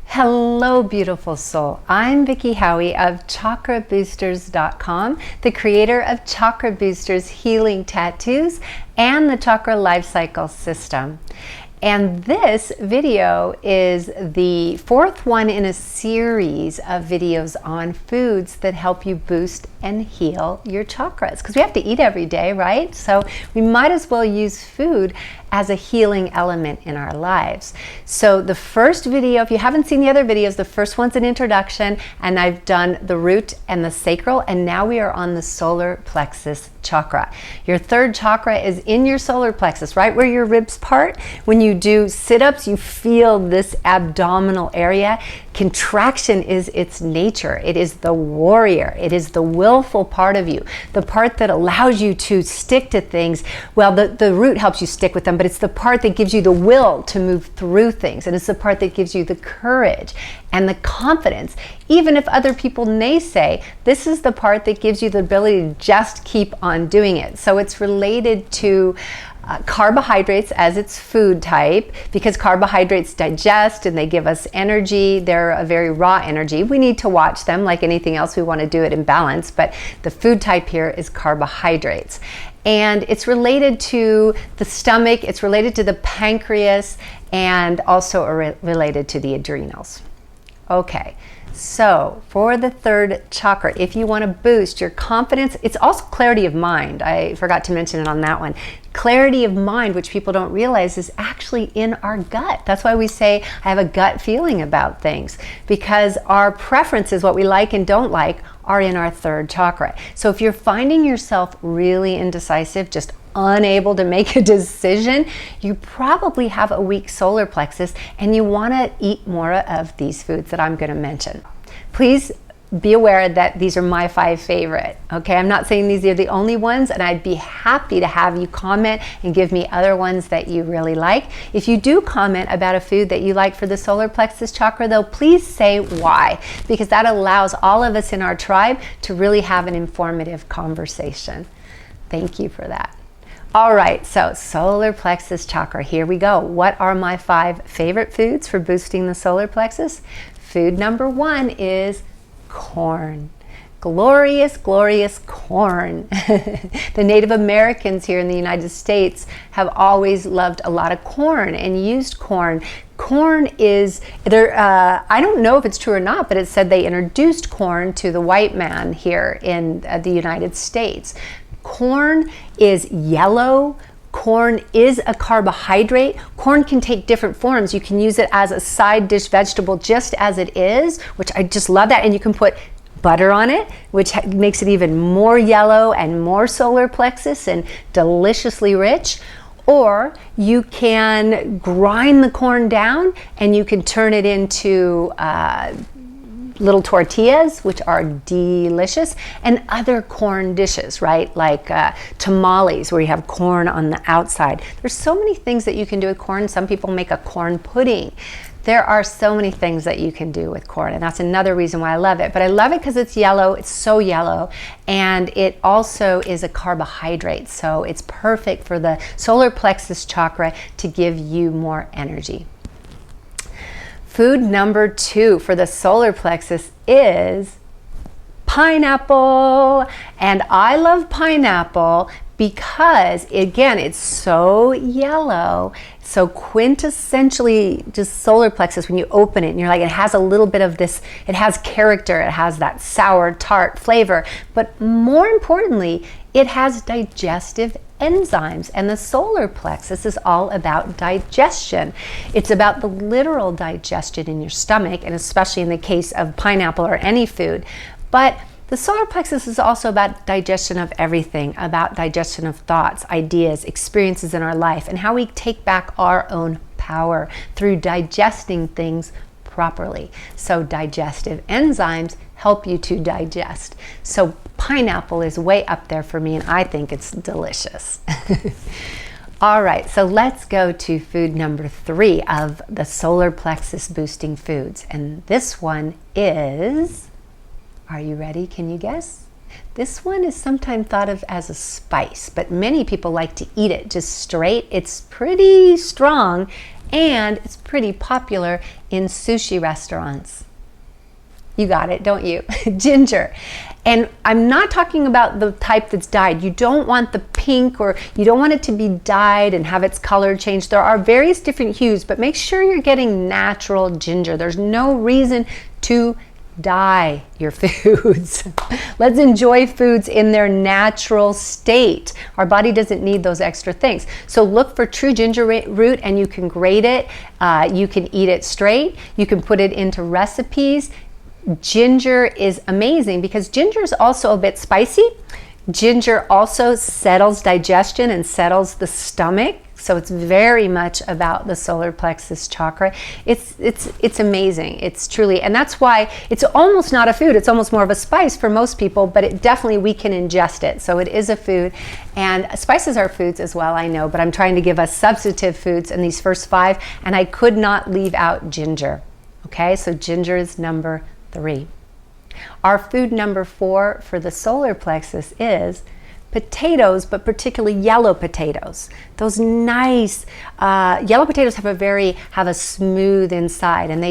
Hello, beautiful soul. I'm Vicki Howie of ChakraBoosters.com, the creator of Chakra Boosters healing tattoos and the Chakra Life Cycle System. And this video is the fourth one in a series of videos on foods that help you boost and heal your chakras. Because we have to eat every day, right? So we might as well use food as a healing element in our lives. So the first video, if you haven't seen the other videos, the first one's an introduction, and I've done the root and the sacral, and now we are on the solar plexus chakra. Your third chakra is in your solar plexus, right where your ribs part. When you do sit-ups, you feel this abdominal area. Contraction is its nature. It is the warrior. It is the willful part of you, the part that allows you to stick to things. Well, the root helps you stick with them, but it's the part that gives you the will to move through things. And it's the part that gives you the courage and the confidence. Even if other people naysay, this is the part that gives you the ability to just keep on doing it. So it's related to carbohydrates as its food type, because carbohydrates digest and they give us energy. They're a very raw energy. We need to watch them like anything else. We want to do it in balance, but the food type here is carbohydrates. And it's related to the stomach, it's related to the pancreas, and also related to the adrenals. Okay. So for the third chakra, if you want to boost your confidence, it's also clarity of mind. I forgot to mention it on that one. Clarity of mind, which people don't realize, is actually in our gut. That's why we say, I have a gut feeling about things, because our preferences, what we like and don't like, are in our third chakra. So if you're finding yourself really indecisive, just unable to make a decision, you probably have a weak solar plexus and you want to eat more of these foods that I'm going to mention. Please be aware that these are my 5 favorite. Okay, I'm not saying these are the only ones, and I'd be happy to have you comment and give me other ones that you really like. If you do comment about a food that you like for the solar plexus chakra, though, please say why, because that allows all of us in our tribe to really have an informative conversation. Thank you for that. All right, so solar plexus chakra, here we go. What are my 5 favorite foods for boosting the solar plexus? Food number 1 is corn. Glorious, glorious corn. The Native Americans here in the United States have always loved a lot of corn and used corn. Corn is, I don't know if it's true or not, but it said they introduced corn to the white man here in the United States. Corn is yellow. Corn is a carbohydrate. Corn can take different forms. You can use it as a side dish vegetable just as it is, which I just love that. And you can put butter on it, which makes it even more yellow and more solar plexus and deliciously rich. Or you can grind the corn down and you can turn it into little tortillas, which are delicious, and other corn dishes, right? Like tamales, where you have corn on the outside. There's so many things that you can do with corn. Some people make a corn pudding. There are so many things that you can do with corn, and that's another reason why I love it. But I love it because it's yellow, it's so yellow, and it also is a carbohydrate, so it's perfect for the solar plexus chakra to give you more energy. Food number 2 for the solar plexus is pineapple. And I love pineapple because, again, it's so yellow, so quintessentially just solar plexus. When you open it and you're like, it has a little bit of this, it has character, it has that sour, tart flavor, but more importantly, it has digestive enzymes, and the solar plexus is all about digestion. It's about the literal digestion in your stomach, and especially in the case of pineapple or any food. But the solar plexus is also about digestion of everything, about digestion of thoughts, ideas, experiences in our life, and how we take back our own power through digesting things properly. So digestive enzymes help you to digest. So pineapple is way up there for me, and I think it's delicious. All right, so let's go to food number 3 of the solar plexus boosting foods. And this one is, are you ready? Can you guess? This one is sometimes thought of as a spice, but many people like to eat it just straight. It's pretty strong and it's pretty popular in sushi restaurants. You got it, don't you? Ginger. And I'm not talking about the type that's dyed. You don't want the pink, or you don't want it to be dyed and have its color changed. There are various different hues, but make sure you're getting natural ginger. There's no reason to dye your foods. Let's enjoy foods in their natural state. Our body doesn't need those extra things. So look for true ginger root, and you can grate it. You can eat it straight. You can put it into recipes. Ginger is amazing because ginger is also a bit spicy. Ginger also settles digestion and settles the stomach. So it's very much about the solar plexus chakra. It's amazing. It's truly, and that's why it's almost not a food. It's almost more of a spice for most people, but it definitely, we can ingest it. So it is a food, and spices are foods as well, I know, but I'm trying to give us substantive foods in these first 5, and I could not leave out ginger. Okay, so ginger is number 3. Our food number 4 for the solar plexus is potatoes, but particularly yellow potatoes. Those nice yellow potatoes have a smooth inside, and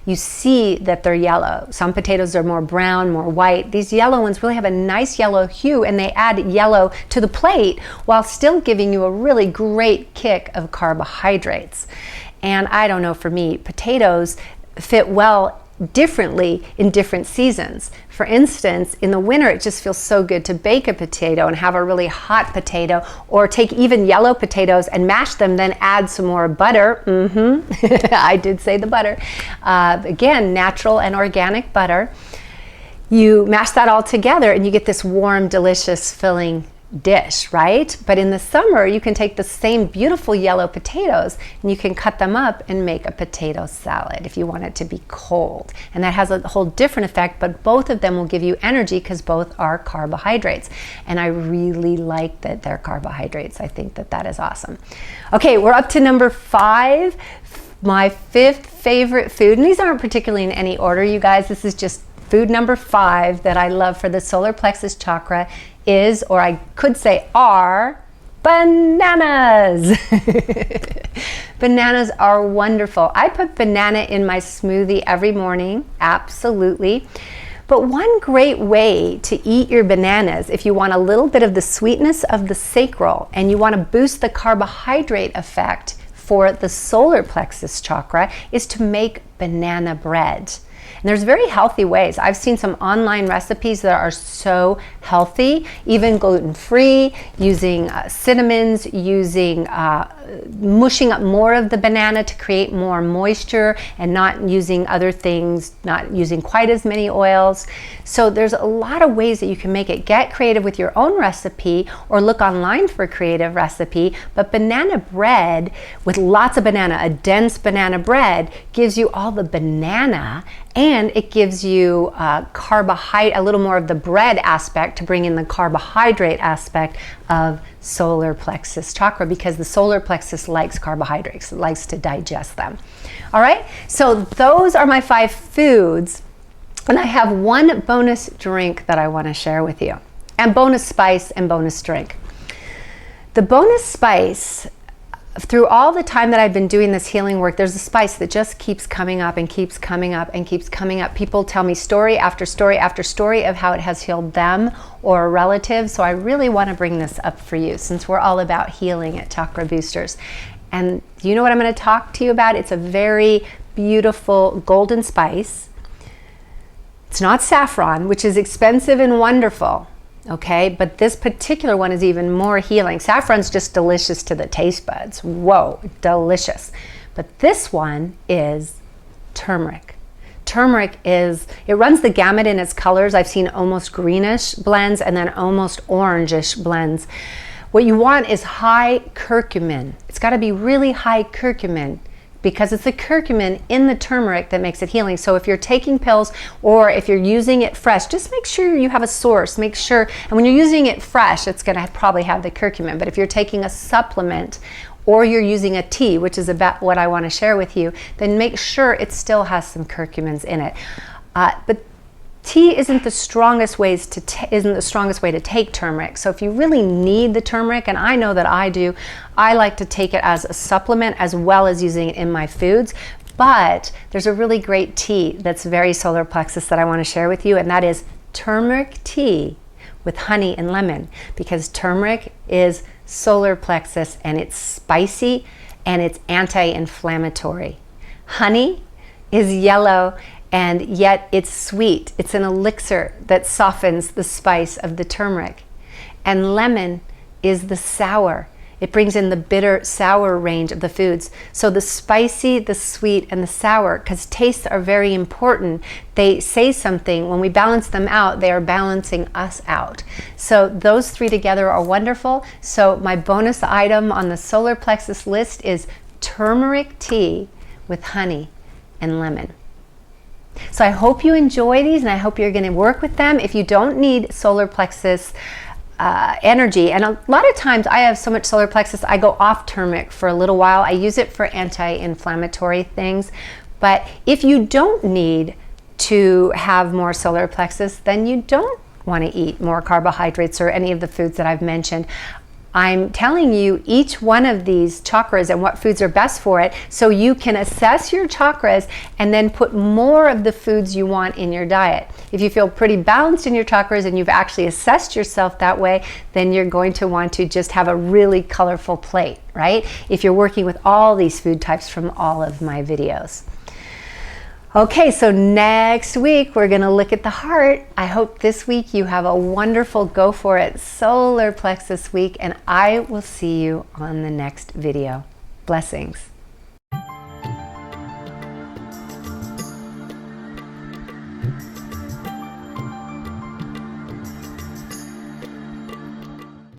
you see that they're yellow. Some potatoes are more brown, more white. These yellow ones really have a nice yellow hue, and they add yellow to the plate while still giving you a really great kick of carbohydrates. And I don't know, for me, potatoes fit well differently in different seasons. For instance, in the winter, it just feels so good to bake a potato and have a really hot potato, or take even yellow potatoes and mash them, then add some more butter. I did say the butter. Again, natural and organic butter. You mash that all together and you get this warm, delicious, filling dish, right? But in the summer, you can take the same beautiful yellow potatoes and you can cut them up and make a potato salad if you want it to be cold. And that has a whole different effect, but both of them will give you energy because both are carbohydrates. And I really like that they're carbohydrates. I think that that is awesome. Okay, we're up to number 5, my 5th favorite food. And these aren't particularly in any order, you guys. This is just food number 5 that I love for the solar plexus chakra is, or I could say are, bananas. Bananas are wonderful. I put banana in my smoothie every morning, absolutely. But one great way to eat your bananas, if you want a little bit of the sweetness of the sacral and you want to boost the carbohydrate effect for the solar plexus chakra, is to make banana bread. And there's very healthy ways. I've seen some online recipes that are so healthy, even gluten-free, using cinnamons, using mushing up more of the banana to create more moisture, and not using other things, not using quite as many oils. So there's a lot of ways that you can make it. Get creative with your own recipe, or look online for a creative recipe. But banana bread with lots of banana, a dense banana bread, gives you all the banana, and it gives you carbohydrate, a little more of the bread aspect to bring in the carbohydrate aspect of solar plexus chakra, because the solar plexus likes carbohydrates. It likes to digest them. All right, so those are my 5 foods, and I have one bonus drink that I want to share with you, and bonus spice and bonus drink. The bonus spice, through all the time that I've been doing this healing work, there's a spice that just keeps coming up and keeps coming up and keeps coming up. People tell me story after story after story of how it has healed them or a relative. So I really want to bring this up for you, since we're all about healing at Chakra Boosters. And you know what I'm going to talk to you about? It's a very beautiful golden spice. It's not saffron, which is expensive and wonderful. Okay, but this particular one is even more healing. Saffron's just delicious to the taste buds. Whoa, delicious. But this one is turmeric. Turmeric it runs the gamut in its colors. I've seen almost greenish blends and then almost orangish blends. What you want is high curcumin. It's got to be really high curcumin, because it's the curcumin in the turmeric that makes it healing. So if you're taking pills, or if you're using it fresh, just make sure you have a source. Make sure, and when you're using it fresh, it's going to probably have the curcumin. But if you're taking a supplement, or you're using a tea, which is about what I want to share with you, then make sure it still has some curcumins in it. But tea isn't the strongest way to take turmeric. So if you really need the turmeric, and I know that I do, I like to take it as a supplement as well as using it in my foods. But there's a really great tea that's very solar plexus that I want to share with you, and that is turmeric tea with honey and lemon, because turmeric is solar plexus and it's spicy and it's anti-inflammatory. Honey is yellow and yet it's sweet. It's an elixir that softens the spice of the turmeric. And lemon is the sour. It brings in the bitter, sour range of the foods. So the spicy, the sweet, and the sour, because tastes are very important. They say something. When we balance them out, they are balancing us out. So those three together are wonderful. So my bonus item on the solar plexus list is turmeric tea with honey and lemon. So I hope you enjoy these, and I hope you're going to work with them. If you don't need solar plexus energy, and a lot of times I have so much solar plexus, I go off turmeric for a little while. I use it for anti-inflammatory things. But if you don't need to have more solar plexus, then you don't want to eat more carbohydrates or any of the foods that I've mentioned. I'm telling you each one of these chakras and what foods are best for it, so you can assess your chakras and then put more of the foods you want in your diet. If you feel pretty balanced in your chakras and you've actually assessed yourself that way, then you're going to want to just have a really colorful plate, right? If you're working with all these food types from all of my videos. Okay, so next week we're going to look at the heart. I hope this week you have a wonderful Go For It solar plexus week, and I will see you on the next video. Blessings.